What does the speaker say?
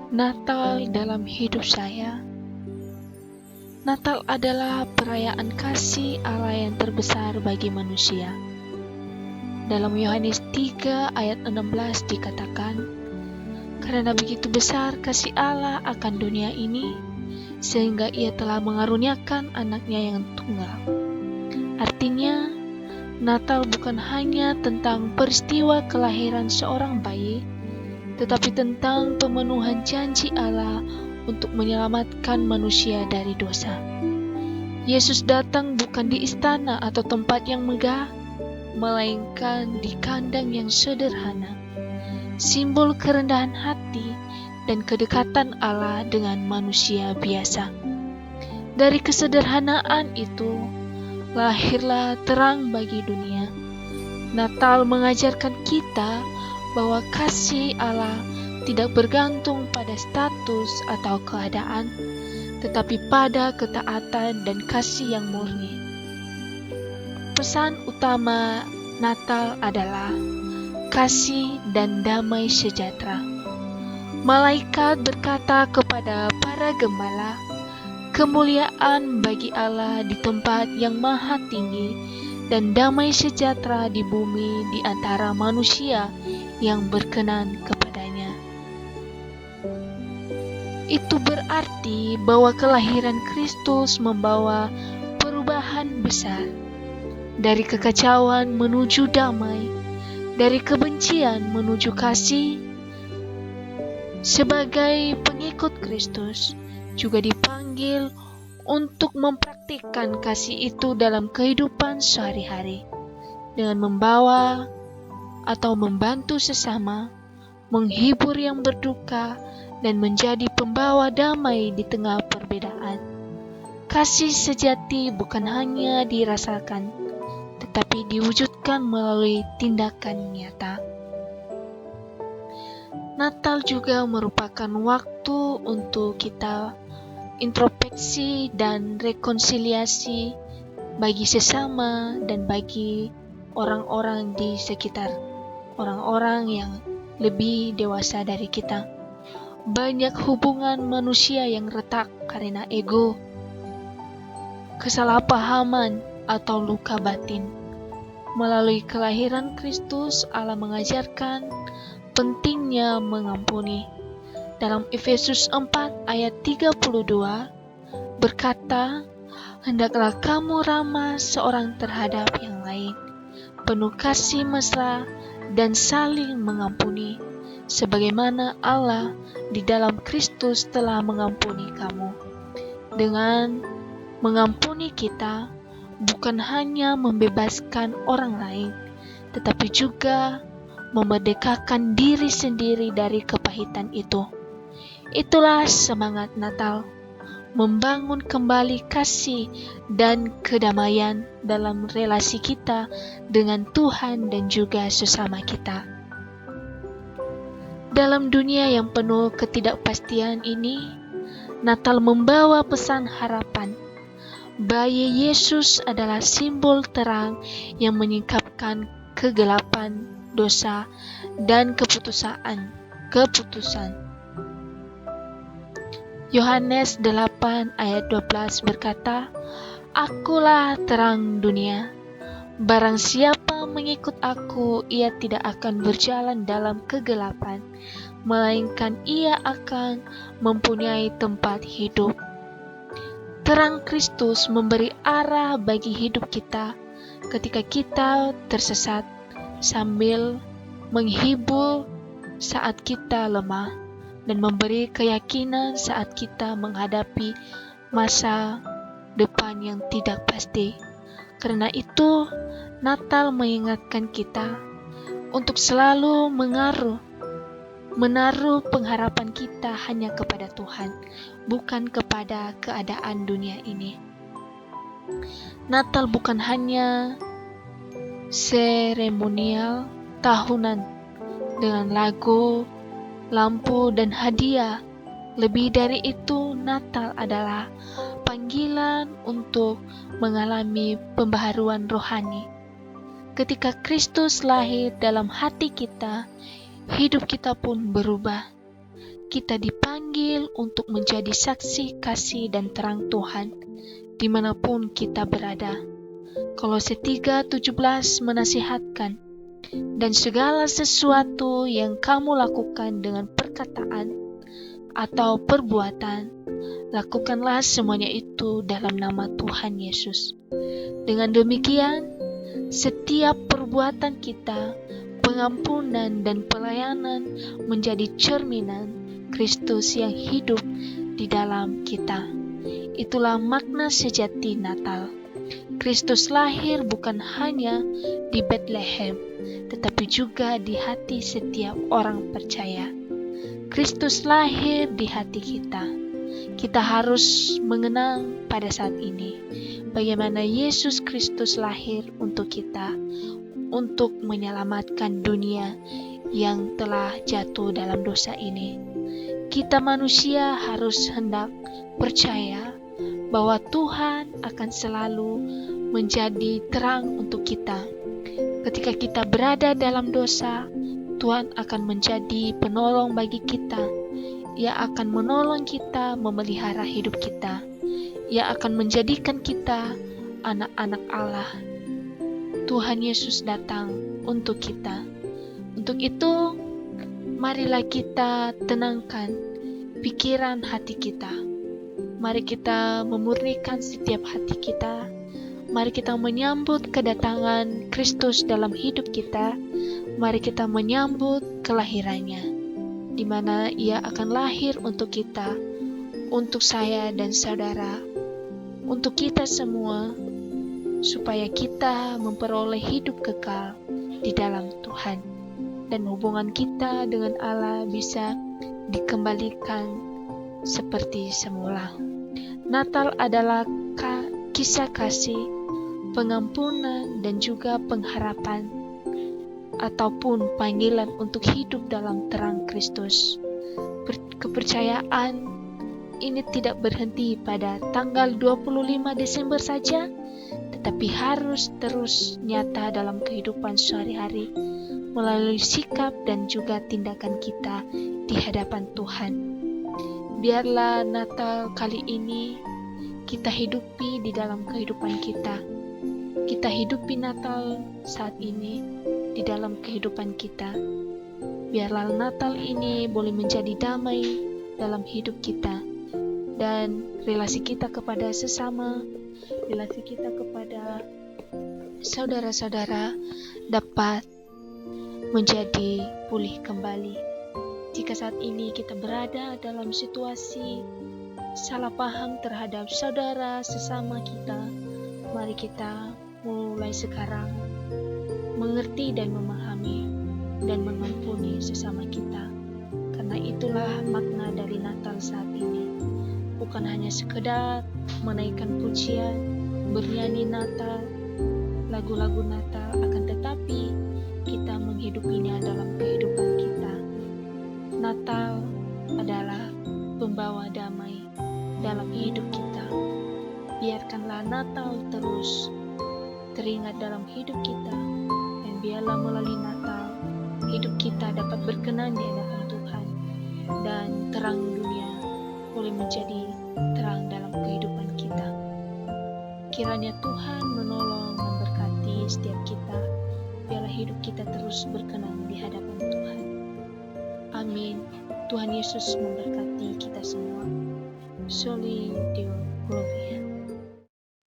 Natal dalam hidup saya. Natal adalah perayaan kasih Allah yang terbesar bagi manusia. Dalam Yohanes 3 ayat 16 dikatakan, "Karena begitu besar kasih Allah akan dunia ini, sehingga Ia telah mengaruniakan anaknya yang tunggal." Artinya, Natal bukan hanya tentang peristiwa kelahiran seorang bayi, tetapi tentang pemenuhan janji Allah untuk menyelamatkan manusia dari dosa. Yesus datang bukan di istana atau tempat yang megah, melainkan di kandang yang sederhana, simbol kerendahan hati dan kedekatan Allah dengan manusia biasa. Dari kesederhanaan itu, lahirlah terang bagi dunia. Natal mengajarkan kita bahwa kasih Allah tidak bergantung pada status atau keadaan, tetapi pada ketaatan dan kasih yang murni. Pesan utama Natal adalah kasih dan damai sejahtera. Malaikat berkata kepada para gembala, "Kemuliaan bagi Allah di tempat yang maha tinggi, dan damai sejahtera di bumi di antara manusia yang berkenan kepadanya." Itu berarti bahwa kelahiran Kristus membawa perubahan besar, dari kekacauan menuju damai, dari kebencian menuju kasih. Sebagai pengikut Kristus, juga dipanggil untuk mempraktikkan kasih itu dalam kehidupan sehari-hari, dengan membawa atau membantu sesama, menghibur yang berduka, dan menjadi pembawa damai di tengah perbedaan. Kasih sejati bukan hanya dirasakan, tetapi diwujudkan melalui tindakan nyata. Natal juga merupakan waktu untuk kita introspeksi dan rekonsiliasi bagi sesama dan bagi orang-orang di sekitar, orang-orang yang lebih dewasa dari kita. Banyak hubungan manusia yang retak karena ego, kesalahpahaman, atau luka batin. Melalui kelahiran Kristus, Allah mengajarkan pentingnya mengampuni. Dalam Efesus 4 ayat 32 berkata, "Hendaklah kamu ramah seorang terhadap yang lain, penuh kasih mesra dan saling mengampuni, sebagaimana Allah di dalam Kristus telah mengampuni kamu." Dengan mengampuni kita bukan hanya membebaskan orang lain, tetapi juga memerdekakan diri sendiri dari kepahitan itu. Itulah semangat Natal, membangun kembali kasih dan kedamaian dalam relasi kita dengan Tuhan dan juga sesama kita. Dalam dunia yang penuh ketidakpastian ini, Natal membawa pesan harapan. Bayi Yesus adalah simbol terang yang menyingkapkan kegelapan, dosa, dan keputusan. Yohanes 8 ayat 12 berkata, "Akulah terang dunia. Barang siapa mengikut aku, ia tidak akan berjalan dalam kegelapan, melainkan ia akan mempunyai tempat hidup." Terang Kristus memberi arah bagi hidup kita ketika kita tersesat, sambil menghibur saat kita lemah, dan memberi keyakinan saat kita menghadapi masa depan yang tidak pasti. Karena itu, Natal mengingatkan kita untuk selalu menaruh pengharapan kita hanya kepada Tuhan, bukan kepada keadaan dunia ini. Natal bukan hanya seremonial tahunan dengan lagu, lampu, dan hadiah. Lebih dari itu, Natal adalah panggilan untuk mengalami pembaharuan rohani. Ketika Kristus lahir dalam hati kita, hidup kita pun berubah. kita dipanggil untuk menjadi saksi kasih dan terang Tuhan dimanapun kita berada. Kolose 3:17 menasihatkan, dan segala sesuatu yang kamu lakukan dengan perkataan atau perbuatan, lakukanlah semuanya itu dalam nama Tuhan Yesus. Dengan demikian, setiap perbuatan kita, pengampunan dan pelayanan menjadi cerminan Kristus yang hidup di dalam kita. Itulah makna sejati Natal. Kristus lahir bukan hanya di Bethlehem, tetapi juga di hati setiap orang percaya. Kristus lahir di hati kita. Kita harus mengenang pada saat ini bagaimana Yesus Kristus lahir untuk kita, untuk menyelamatkan dunia yang telah jatuh dalam dosa ini. Kita manusia harus hendak percaya bahwa Tuhan akan selalu menjadi terang untuk kita. Ketika kita berada dalam dosa, Tuhan akan menjadi penolong bagi kita. Ia akan menolong kita memelihara hidup kita. Ia akan menjadikan kita anak-anak Allah. Tuhan Yesus datang untuk kita. Untuk itu, marilah kita tenangkan pikiran hati kita. Mari kita memurnikan setiap hati kita. Mari kita menyambut kedatangan Kristus dalam hidup kita. Mari kita menyambut kelahirannya, di mana Ia akan lahir untuk kita, untuk saya dan saudara, untuk kita semua, supaya kita memperoleh hidup kekal di dalam Tuhan, dan hubungan kita dengan Allah bisa dikembalikan seperti semula. Natal adalah kisah kasih, pengampunan, dan juga pengharapan, ataupun panggilan untuk hidup dalam terang Kristus. Kepercayaan ini tidak berhenti pada tanggal 25 Desember saja, tetapi harus terus nyata dalam kehidupan sehari-hari melalui sikap dan juga tindakan kita di hadapan Tuhan. Biarlah Natal kali ini kita hidupi di dalam kehidupan kita. Kita hidupi Natal saat ini di dalam kehidupan kita. Biarlah Natal ini boleh menjadi damai dalam hidup kita, dan relasi kita kepada sesama, relasi kita kepada saudara-saudara dapat menjadi pulih kembali. Jika saat ini kita berada dalam situasi salah paham terhadap saudara sesama kita, mari kita mulai sekarang mengerti dan memahami dan mengampuni sesama kita. Karena itulah makna dari Natal saat ini. Bukan hanya sekedar menaikkan pujian, bernyanyi Natal, lagu-lagu Natal, akan tetapi kita menghidupinya dalam kehidupan kita. Natal adalah pembawa damai dalam hidup kita. Biarkanlah Natal terus teringat dalam hidup kita, dan biarlah melalui Natal hidup kita dapat berkenan di hadapan Tuhan, dan terang dunia boleh menjadi terang dalam kehidupan kita. Kiranya Tuhan menolong memberkati setiap kita, biarlah hidup kita terus berkenan di hadapan Tuhan. Amin. Tuhan Yesus memberkati kita semua. Soli Deo.